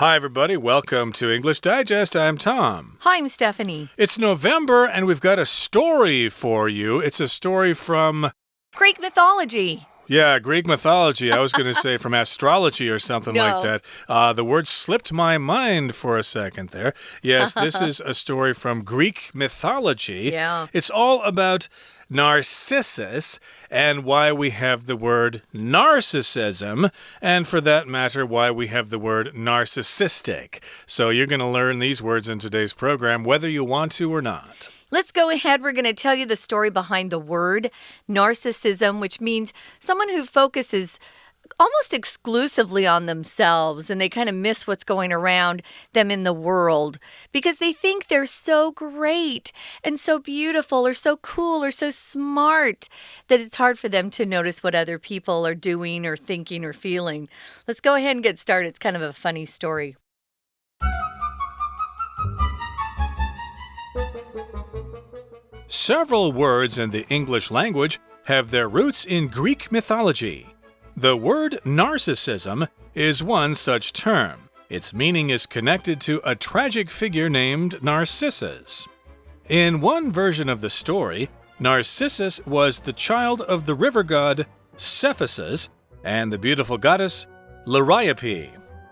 Hi, everybody. Welcome to English Digest. I'm Tom. Hi, I'm Stephanie. It's November, and we've got a story for you. It's a story from... Greek mythology. Yeah, Greek mythology. I was going to say from astrology or something like that. The word slipped my mind for a second there. Yes, this is a story from Greek mythology. Yeah. It's all about Narcissus and why we have the word narcissism, and for that matter, why we have the word narcissistic. So you're going to learn these words in today's program, whether you want to or not. Let's go ahead. We're going to tell you the story behind the word narcissism, which means someone who focuses almost exclusively on themselves and they kind of miss what's going around them in the world because they think they're so great and so beautiful or so cool or so smart that it's hard for them to notice what other people are doing or thinking or feeling. Let's go ahead and get started. It's kind of a funny story. Several words in the English language have their roots in Greek mythology. The word narcissism is one such term. Its meaning is connected to a tragic figure named Narcissus. In one version of the story, Narcissus was the child of the river god Cephissus and the beautiful goddess Liriope.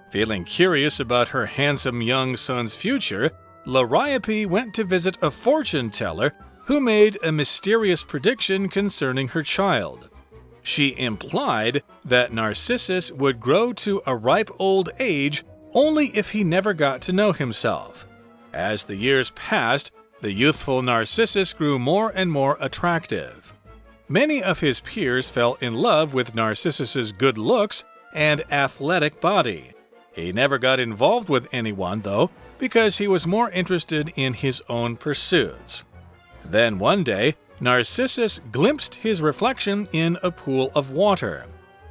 Feeling curious about her handsome young son's future, Liriope went to visit a fortune teller who made a mysterious prediction concerning her child. She implied that Narcissus would grow to a ripe old age only if he never got to know himself. As the years passed, the youthful Narcissus grew more and more attractive. Many of his peers fell in love with Narcissus's good looks and athletic body. He never got involved with anyone, though, because he was more interested in his own pursuits. Then one day, Narcissus glimpsed his reflection in a pool of water.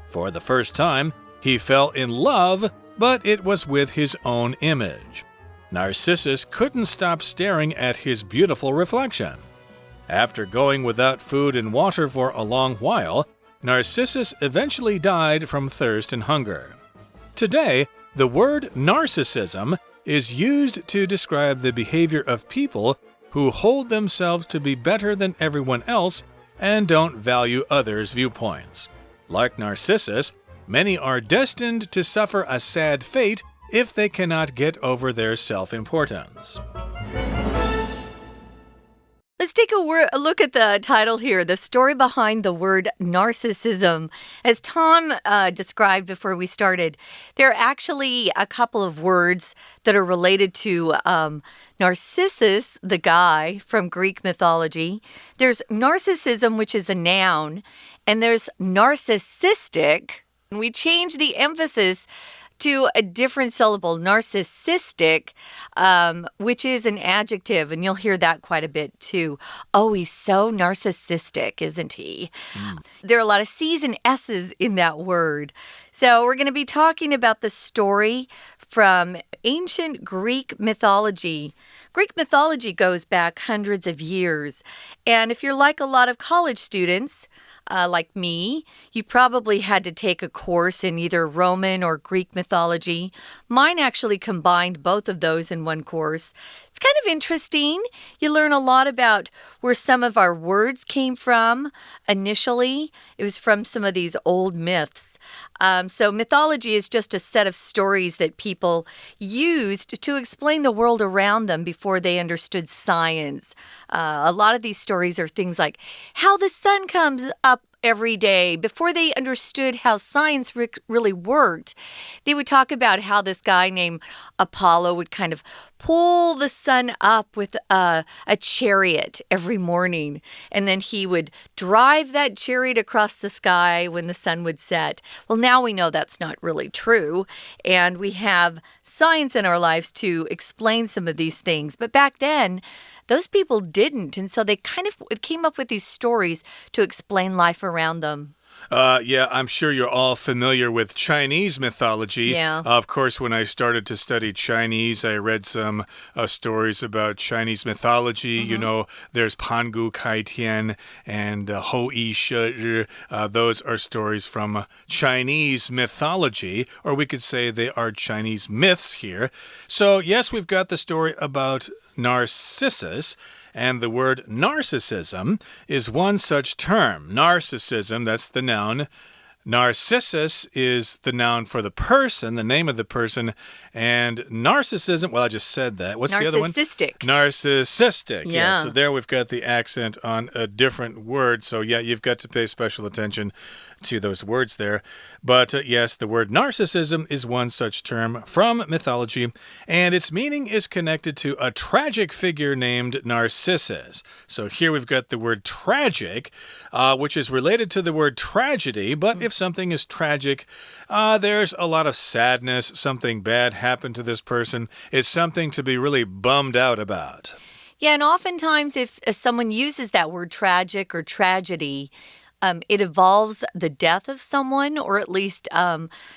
For the first time, he fell in love, but it was with his own image. Narcissus couldn't stop staring at his beautiful reflection. After going without food and water for a long while, Narcissus eventually died from thirst and hunger. Today, the word narcissism is used to describe the behavior of people who hold themselves to be better than everyone else and don't value others' viewpoints. Like Narcissus, many are destined to suffer a sad fate if they cannot get over their self-importance. Let's take a look at the title here, the story behind the word narcissism. As Tom described before we started, there are actually a couple of words that are related to Narcissus, the guy from Greek mythology. There's narcissism, which is a noun, and there's narcissistic. We change the emphasis to a different syllable, narcissistic, which is an adjective, and you'll hear that quite a bit too. Oh, he's so narcissistic, isn't he? There are a lot of C's and S's in that word. So we're going to be talking about the story from ancient Greek mythology. Greek mythology goes back hundreds of years, and if you're like a lot of college students, like me, you probably had to take a course in either Roman or Greek mythology. Mine actually combined both of those in one course. It's kind of interesting. You learn a lot about where some of our words came from initially. It was from some of these old myths. So mythology is just a set of stories that people used to explain the world around them before they understood science. A lot of these stories are things like how the sun comes up every day. Before they understood how science really worked, they would talk about how this guy named Apollo would kind of pull the sun up with a chariot every morning, and then he would drive that chariot across the sky when the sun would set. Well, now we know that's not really true, and we have science in our lives to explain some of these things. But back then, those people didn't, and so they kind of came up with these stories to explain life around them. Yeah, I'm sure you're all familiar with Chinese mythology. Yeah. Of course, when I started to study Chinese, I read some stories about Chinese mythology. You know, there's Pangu Kai Tian and Hou Yi She Ri. Those are stories from Chinese mythology, or we could say they are Chinese myths here. So, yes, we've got the story about Narcissus. And the word narcissism is one such term. Narcissism, that's the noun. Narcissus is the noun for the person, the name of the person. And narcissism, well, I just said that. What's the other one? Narcissistic. Narcissistic. Yeah. So there we've got the accent on a different word. So, yeah, you've got to pay special attention to those words there. But yes, the word narcissism is one such term from mythology, and its meaning is connected to a tragic figure named Narcissus. So here we've got the word tragic, which is related to the word tragedy, but if something is tragic, there's a lot of sadness, something bad happened to this person. It's something to be really bummed out about. Yeah, and oftentimes if someone uses that word tragic or tragedy, it involves the death of someone or at least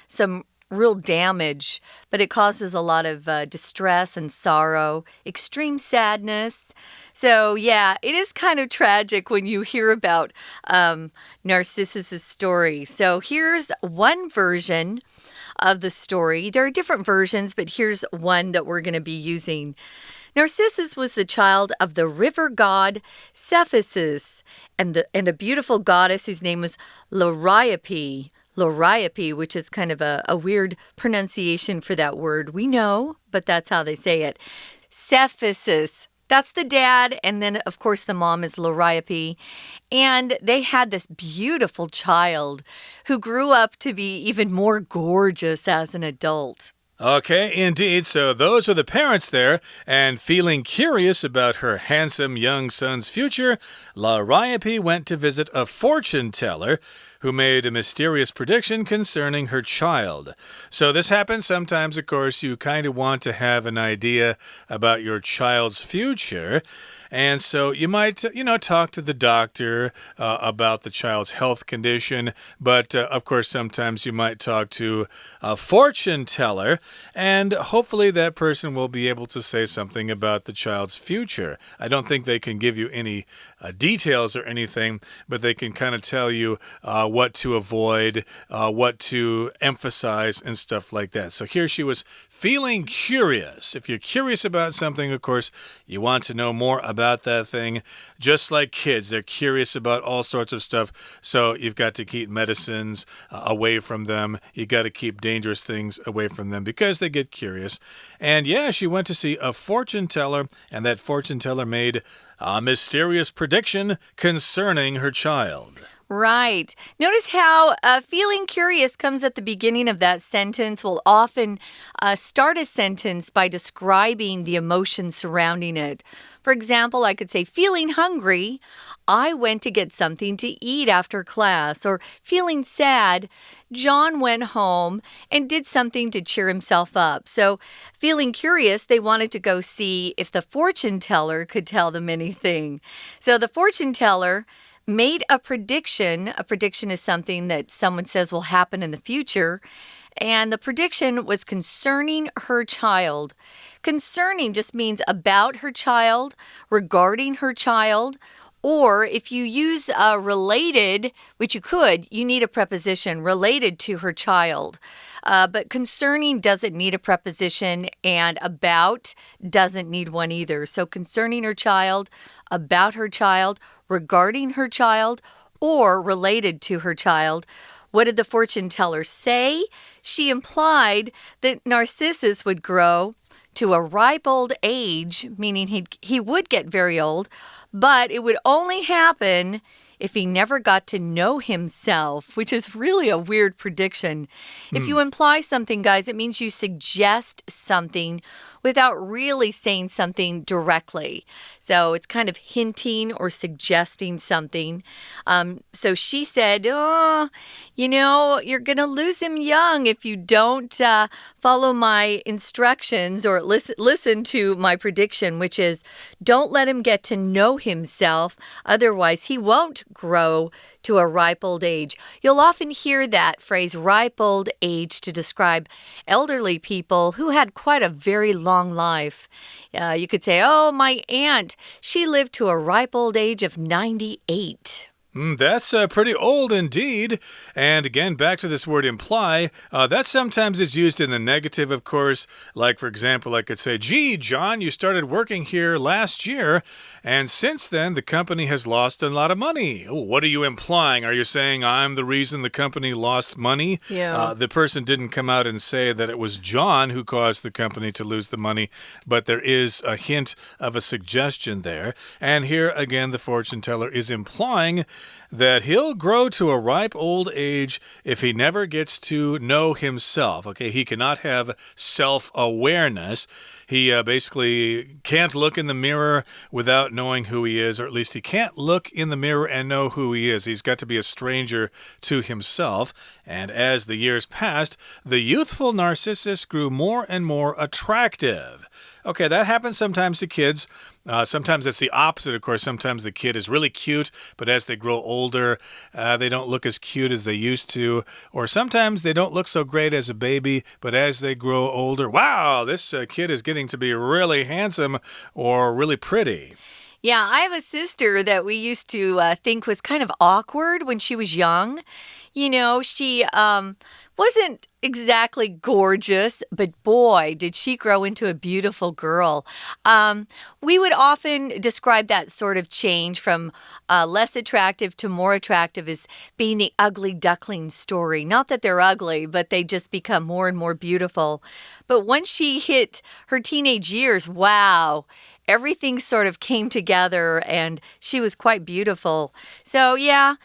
some real damage, but it causes a lot of distress and sorrow, extreme sadness. So, yeah, it is kind of tragic when you hear about Narcissus' story. So here's one version of the story. There are different versions, but here's one that we're going to be using. Narcissus was the child of the river god Cephissus and a beautiful goddess whose name was Liriope. Liriope, which is kind of a weird pronunciation for that word. We know, but that's how they say it. Cephissus. That's the dad, and then, of course, the mom is Liriope. And they had this beautiful child who grew up to be even more gorgeous as an adult. Okay, indeed. So those are the parents there, and feeling curious about her handsome young son's future, Liriope went to visit a fortune teller who made a mysterious prediction concerning her child. So this happens sometimes, of course, you kind of want to have an idea about your child's future. And so you might, talk to the doctor about the child's health condition. But, of course, sometimes you might talk to a fortune teller. And hopefully that person will be able to say something about the child's future. I don't think they can give you any details or anything, but they can kind of tell you what to avoid, what to emphasize, and stuff like that. So here she was feeling curious. If you're curious about something, of course, you want to know more about that thing. Just like kids, they're curious about all sorts of stuff. So you've got to keep medicines away from them. You've got to keep dangerous things away from them because they get curious. And yeah, she went to see a fortune teller, and that fortune teller made a mysterious prediction concerning her child. Right. Notice how feeling curious comes at the beginning of that sentence. We'll often start a sentence by describing the emotions surrounding it. For example, I could say, feeling hungry, I went to get something to eat after class. Or feeling sad, John went home and did something to cheer himself up. So feeling curious, they wanted to go see if the fortune teller could tell them anything. So the fortune teller made a prediction. A prediction is something that someone says will happen in the future. And the prediction was concerning her child. Concerning just means about her child, regarding her child, or if you use related, which you could, you need a preposition related to her child. But concerning doesn't need a preposition, and about doesn't need one either. So concerning her child, about her child, regarding her child, or related to her child. What did the fortune teller say? She implied that Narcissus would grow to a ripe old age, meaning he would get very old, but it would only happen if he never got to know himself, which is really a weird prediction. If you imply something, guys, it means you suggest something without really saying something directly. So it's kind of hinting or suggesting something. So she said, you're going to lose him young if you don't follow my instructions or listen to my prediction, which is don't let him get to know himself. Otherwise, he won't grow to a ripe old age. You'll often hear that phrase ripe old age to describe elderly people who had quite a very long life. You could say, oh, my aunt, she lived to a ripe old age of 98. That's pretty old indeed. And again, back to this word imply, that sometimes is used in the negative, of course. Like, for example, I could say, gee, John, you started working here last year, and since then, the company has lost a lot of money. Oh, what are you implying? Are you saying I'm the reason the company lost money? Yeah. The person didn't come out and say that it was John who caused the company to lose the money, but there is a hint of a suggestion there. And here, again, the fortune teller is implying that he'll grow to a ripe old age if he never gets to know himself. Okay, he cannot have self-awareness. He basically can't look in the mirror without knowing who he is, or at least he can't look in the mirror and know who he is. He's got to be a stranger to himself. And as the years passed, the youthful Narcissus grew more and more attractive. Okay, that happens sometimes to kids. Sometimes it's the opposite, of course. Sometimes the kid is really cute, but as they grow older, they don't look as cute as they used to. Or sometimes they don't look so great as a baby, but as they grow older, wow, this kid is getting to be really handsome or really pretty. Yeah, I have a sister that we used to think was kind of awkward when she was young. You know, she wasn't exactly gorgeous, but boy, did she grow into a beautiful girl. We would often describe that sort of change from less attractive to more attractive as being the ugly duckling story. Not that they're ugly, but they just become more and more beautiful. But once she hit her teenage years, wow, everything sort of came together and she was quite beautiful. So yeah,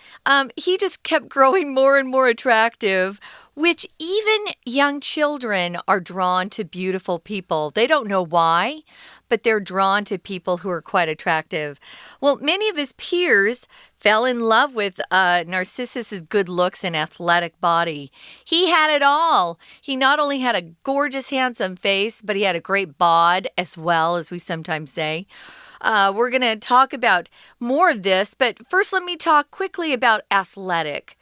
he just kept growing more and more attractive, which even young children are drawn to beautiful people. They don't know why, but they're drawn to people who are quite attractive. Well, many of his peers fell in love with Narcissus's good looks and athletic body. He had it all. He not only had a gorgeous, handsome face, but he had a great bod as well, as we sometimes say. We're going to talk about more of this, but first let me talk quickly about athletic.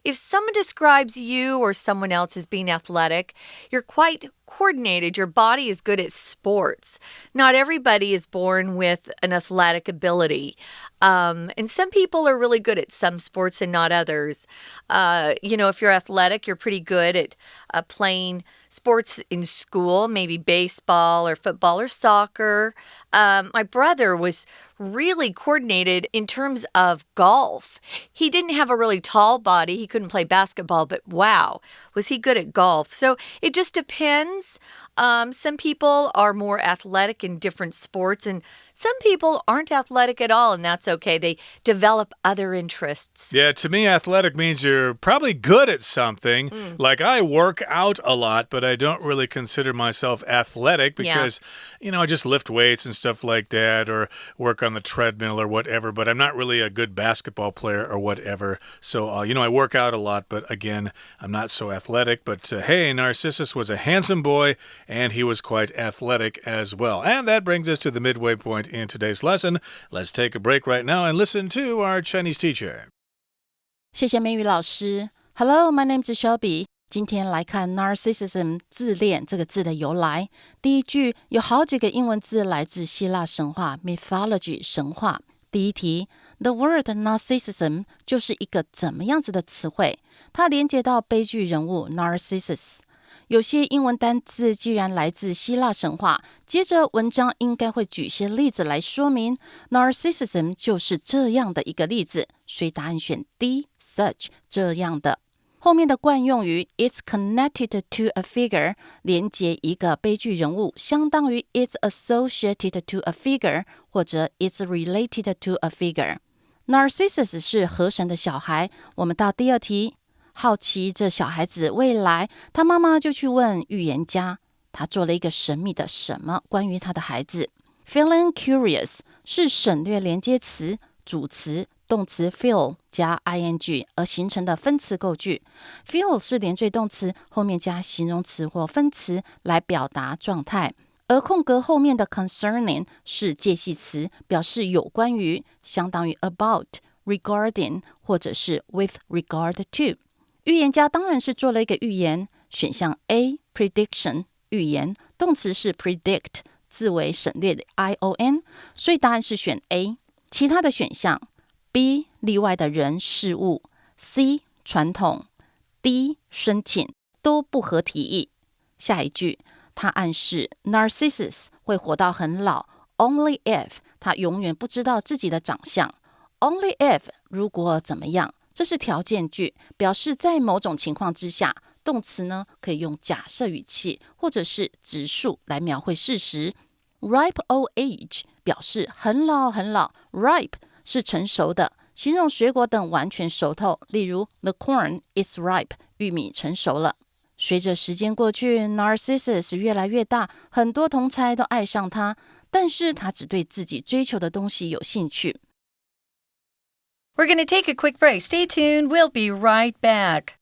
If someone describes you or someone else as being athletic, you're quite coordinated. Your body is good at sports. Not everybody is born with an athletic ability. And some people are really good at some sports and not others. If you're athletic, you're pretty good at playing sports in school, maybe baseball or football or soccer. My brother was really coordinated in terms of golf. He didn't have a really tall body. He couldn't play basketball, but wow, was he good at golf. So it just depends. Some people are more athletic in different sports, and some people aren't athletic at all, and that's okay. They develop other interests. Yeah, to me, athletic means you're probably good at something. Like I work out a lot, but I don't really consider myself athletic because, I just lift weights and stuff like that or work on the treadmill or whatever, but I'm not really a good basketball player or whatever. So, I work out a lot, but again, I'm not so athletic. But hey, Narcissus was a handsome boy, and he was quite athletic as well. And that brings us to the midway point in today's lesson. Let's take a break right now and listen to our Chinese teacher. 谢谢美语老师。Hello, my name is Shelby. 今天来看 narcissism 自恋这个字的由来。第一句有好几个英文字来自希腊神话 mythology 神话。第一题 The word narcissism 就是一个怎么样子的词汇？它连接到悲剧人物 Narcissus。有些英文单字既然来自希腊神话，接着文章应该会举些例子来说明 narcissism 就是这样的一个例子，所以答案选 D such 这样的。后面的惯用语 it's connected to a figure 连接一个悲剧人物，相当于 it's associated to a figure 或者 it's related to a figure。 Narcissus 是河神的小孩。我们到第二题，好奇这小孩子未来，他妈妈就去问预言家，他做了一个神秘的什么关于他的孩子。 Feeling curious 是省略连接词，主词动词 feel 加 ing 而形成的分词构句。 Feel 是连缀动词，后面加形容词或分词来表达状态，而空格后面的 concerning 是介系词，表示有关于，相当于 about regarding 或者是 with regard to。预言家当然是做了一个预言，选项 A prediction 预言，动词是 predict， 字为省略的 ion， 所以答案是选 A。其他的选项 B 例外的人事物， C 传统， D 申请都不合题意。下一句，他暗示 Narcissus 会活到很老 only if 他永远不知道自己的长相。 Only if 如果怎么样，这是条件句，表示在某种情况之下，动词呢可以用假设语气或者是直述来描绘事实。 Ripe old age 表示很老很老， ripe 是成熟的，形容水果等完全熟透，例如 The corn is ripe 玉米成熟了。随着时间过去， Narcissus 越来越大，很多同侪都爱上他，但是他只对自己追求的东西有兴趣。We're going to take a quick break. Stay tuned. We'll be right back.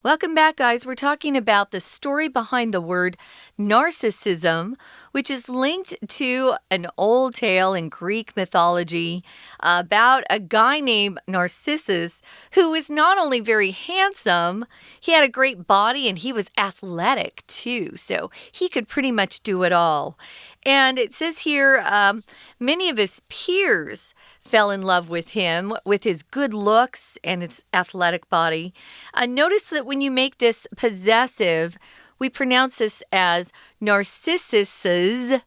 Welcome back, guys. We're talking about the story behind the word narcissism, which is linked to an old tale in Greek mythology about a guy named Narcissus who was not only very handsome, he had a great body and he was athletic too. So he could pretty much do it all. And it says here, many of his peers fell in love with him, with his good looks and his athletic body. Notice that when you make this possessive, we pronounce this as Narcissus's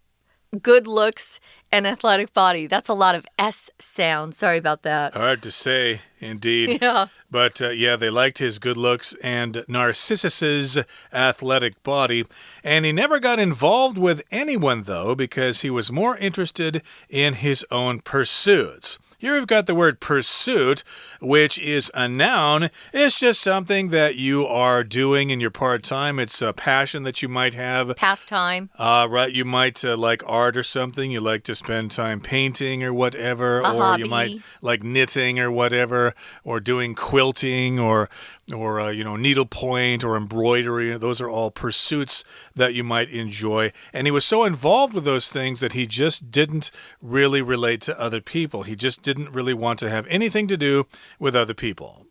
good looks and athletic body. That's a lot of S sound. Sorry about that. Hard to say, indeed. Yeah. But yeah, they liked his good looks and Narcissus's athletic body. And he never got involved with anyone, though, because he was more interested in his own pursuits. Here we've got the word pursuit, which is a noun. It's just something that you are doing in your part-time. It's a passion that you might have. Pastime. Right. You might like art or something. You like to spend time painting or whatever. A or hobby. You might like knitting or whatever, or doing quilting or needlepoint or embroidery. Those are all pursuits that you might enjoy. And he was so involved with those things that he just didn't really relate to other people. He just didn't really want to have anything to do with other people.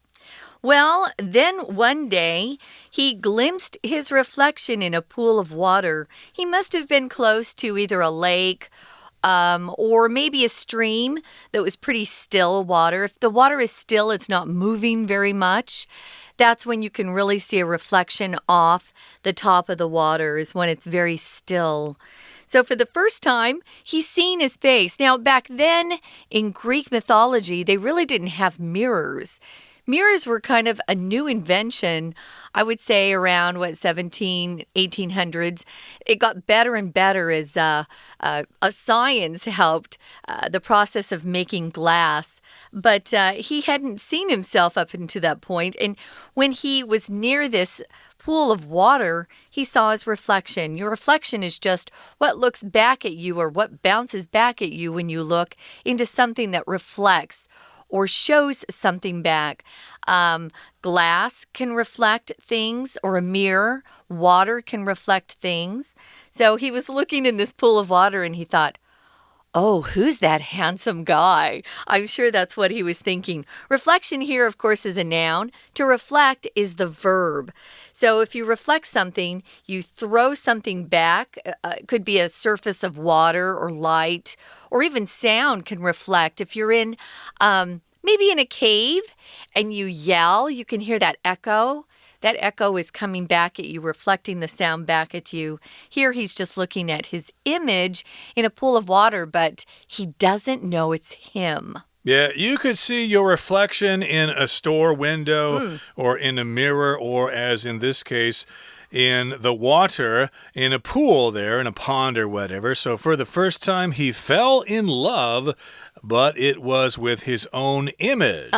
Well, then one day, he glimpsed his reflection in a pool of water. He must have been close to either a lake or maybe a stream that was pretty still water. If the water is still, it's not moving very much. That's when you can really see a reflection off the top of the water, is when it's very still. So for the first time, he's seen his face. Now, back then in Greek mythology, they really didn't have mirrors. Mirrors were kind of a new invention, I would say around, 1800s. It got better and better as science helped the process of making glass. But he hadn't seen himself up until that point. And when he was near this pool of water, he saw his reflection. Your reflection is just what looks back at you or what bounces back at you when you look into something that reflects or shows something back. Glass can reflect things, or a mirror. Water can reflect things. So he was looking in this pool of water and he thought, oh, who's that handsome guy? I'm sure that's what he was thinking. Reflection here, of course, is a noun. To reflect is the verb. So if you reflect something, you throw something back. It could be a surface of water or light, or even sound can reflect. If you're in maybe in a cave and you yell, you can hear that echo. That echo is coming back at you, reflecting the sound back at you. Here he's just looking at his image in a pool of water, but he doesn't know it's him. Yeah, you could see your reflection in a store window or in a mirror, or as in this case, in the water, in a pool there, in a pond or whatever. So for the first time, he fell in love, but it was with his own image.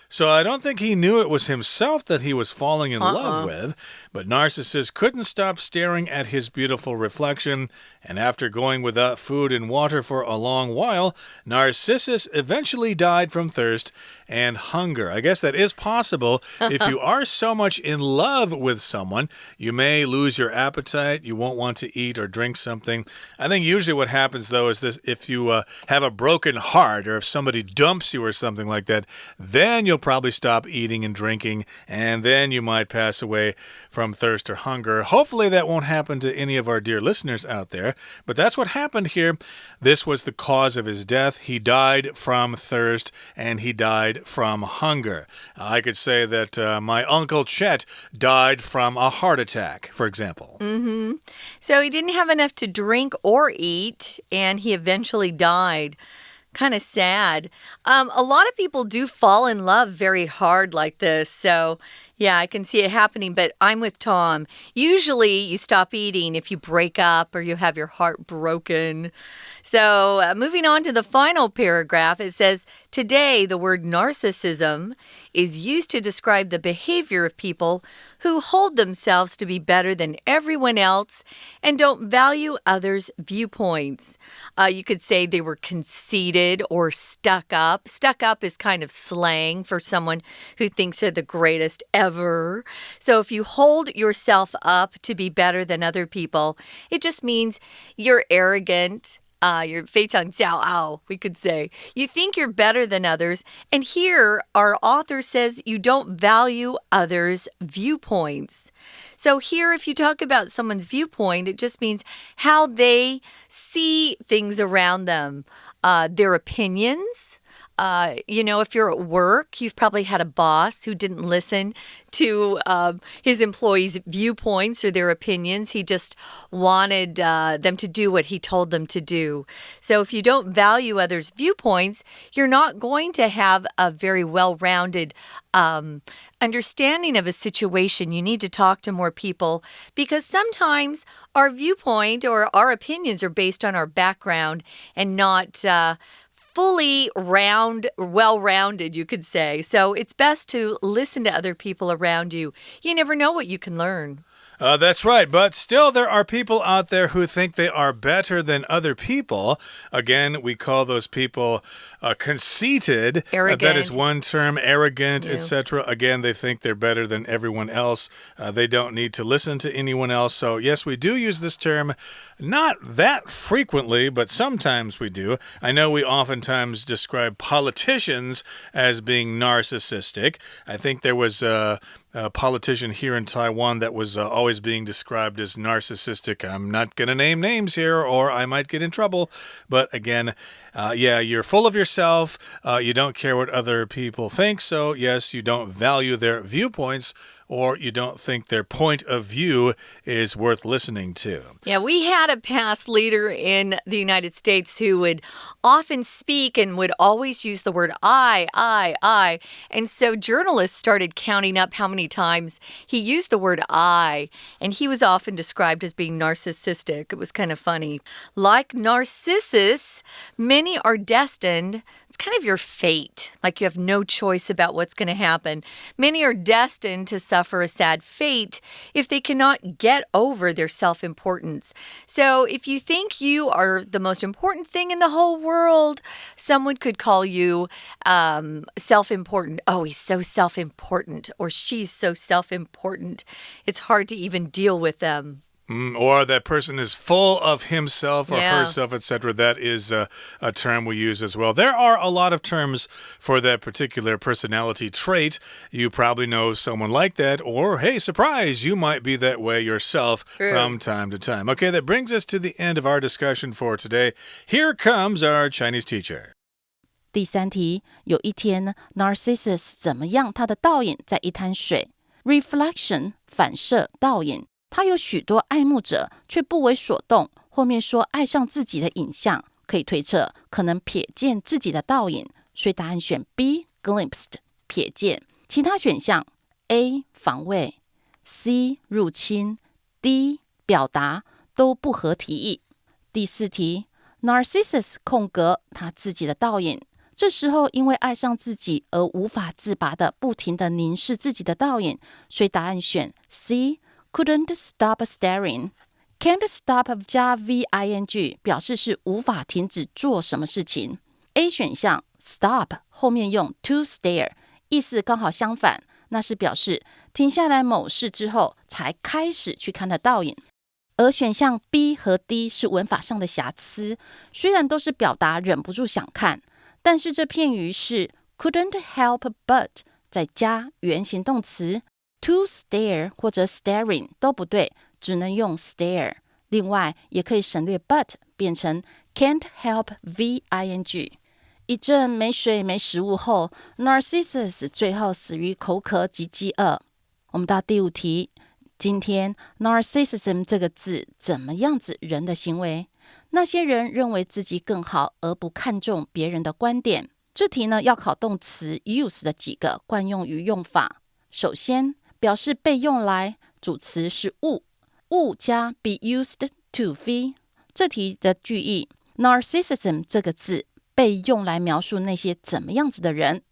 So I don't think he knew it was himself that he was falling in love with, but Narcissus couldn't stop staring at his beautiful reflection, and after going without food and water for a long while, Narcissus eventually died from thirst and hunger. I guess that is possible. If you are so much in love with someone, you may lose your appetite. You won't want to eat or drink something. I think usually what happens, though, is this: if you have a broken heart, or if somebody dumps you or something like that, then you'll probably stop eating and drinking, and then you might pass away from thirst or hunger. Hopefully that won't happen to any of our dear listeners out there, but that's what happened here. This was the cause of his death. He died from thirst, and he died from hunger. I could say that my Uncle Chet died from a heart attack, for example. So he didn't have enough to drink or eat, and he eventually died. Kind of sad. A lot of people do fall in love very hard like this. So, yeah, I can see it happening, but I'm with Tom. Usually you stop eating if you break up or you have your heart broken. So, moving on to the final paragraph, it says, today the word narcissism is used to describe the behavior of people who hold themselves to be better than everyone else and don't value others' viewpoints. You could say they were conceited or stuck up. Stuck up is kind of slang for someone who thinks they're the greatest ever. So if you hold yourself up to be better than other people, it just means you're arrogant. You're 非常骄傲, we could say. You think you're better than others. And here, our author says you don't value others' viewpoints. So here, if you talk about someone's viewpoint, it just means how they see things around them, their opinions. If you're at work, you've probably had a boss who didn't listen to his employees' viewpoints or their opinions. He just wanted them to do what he told them to do. So if you don't value others' viewpoints, you're not going to have a very well-rounded understanding of a situation. You need to talk to more people because sometimes our viewpoint or our opinions are based on our background and not fully well-rounded, you could say. So it's best to listen to other people around you. You never know what you can learn. That's right, but still there are people out there who think they are better than other people. Again, we call those people conceited. Arrogant. That is one term, arrogant, etc. Again, they think they're better than everyone else. They don't need to listen to anyone else. So yes, we do use this term, not that frequently, but sometimes we do. I know we oftentimes describe politicians as being narcissistic. I think there was a politician here in Taiwan that was always being described as narcissistic. I'm not going to name names here or I might get in trouble. But again, you're full of yourself. You don't care what other people think. So yes, you don't value their viewpoints or you don't think their point of view is worth listening to. Yeah, we had a past leader in the United States who would often speak and would always use the word I. And so journalists started counting up how many times he used the word I, and he was often described as being narcissistic. It was kind of funny. Like Narcissus, many are destined. It's kind of your fate, like you have no choice about what's going to happen. Many are destined to suffer a sad fate if they cannot get over their self-importance. So if you think you are the most important thing in the whole world, someone could call you self-important. Oh, he's so self-important, or she's so self-important. It's hard to even deal with them. Or that person is full of himself or herself, etc. That is a term we use as well. There are a lot of terms for that particular personality trait. You probably know someone like that, or hey, surprise, you might be that way yourself from time to time. Okay, that brings us to the end of our discussion for today. Here comes our Chinese teacher. 第三题，有一天 Narcissus 怎么样？他的倒影在一滩水 Reflection 反射倒影，他有许多爱慕者，却不为所动。后面说爱上自己的影像，可以推测可能瞥见自己的倒影，所以答案选 B glimpsed 瞥见。其他选项 A 防卫 C 入侵 D 表达都不合题意。第4题 Narcissus 空格他自己的倒影，这时候因为爱上自己而无法自拔的不停的凝视自己的倒影，所以答案选 C couldn't stop staring。Can't stop 加 V-I-N-G 表示是无法停止做什么事情。A 选项 stop 后面用 to stare， 意思刚好相反，那是表示停下来某事之后才开始去看它倒影。而选项 B 和 D 是文法上的瑕疵，虽然都是表达忍不住想看，但是这片语是 couldn't help but 再加原形动词 to stare 或者 staring 都不对，只能用 stare。 另外也可以省略 but 变成 can't help V-I-N-G。 一阵没水没食物后 Narcissus 最后死于口渴及饥饿。我们到第5题，今天 Narcissism 这个字怎么样子人的行为？那些人认为自己更好而不看重别人的观点。这题呢要考动词 use 的几个惯用语用法。首先表示被用来，主词是物，物加 be used to V。 这题的句意 Narcissism 这个字被用来描述那些怎么样子的人，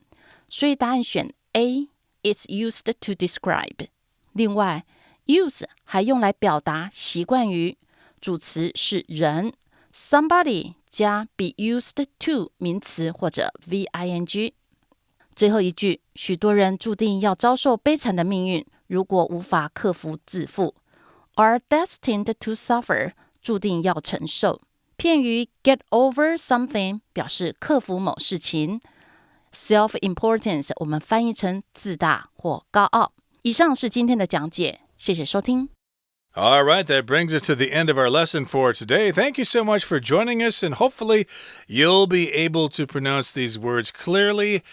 所以答案选 A It's used to describe。 另外 use 还用来表达习惯语，主词是人， somebody 加 be used to 名词或者 V-I-N-G。 最后一句，许多人注定要遭受悲惨的命运，如果无法克服自负， are destined to suffer 注定要承受。片语 get over something 表示克服某事情， self-importance 我们翻译成自大或高傲。以上是今天的讲解，谢谢收听。All right, that brings us to the end of our lesson for today. Thank you so much for joining us, and hopefully you'll be able to pronounce these words clearly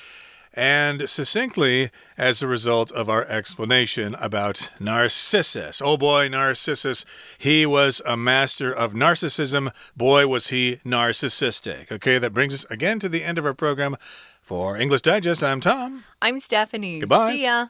and succinctly as a result of our explanation about Narcissus. Oh boy, Narcissus. He was a master of narcissism. Boy, was he narcissistic. Okay, that brings us again to the end of our program. For English Digest, I'm Tom. I'm Stephanie. Goodbye. See ya.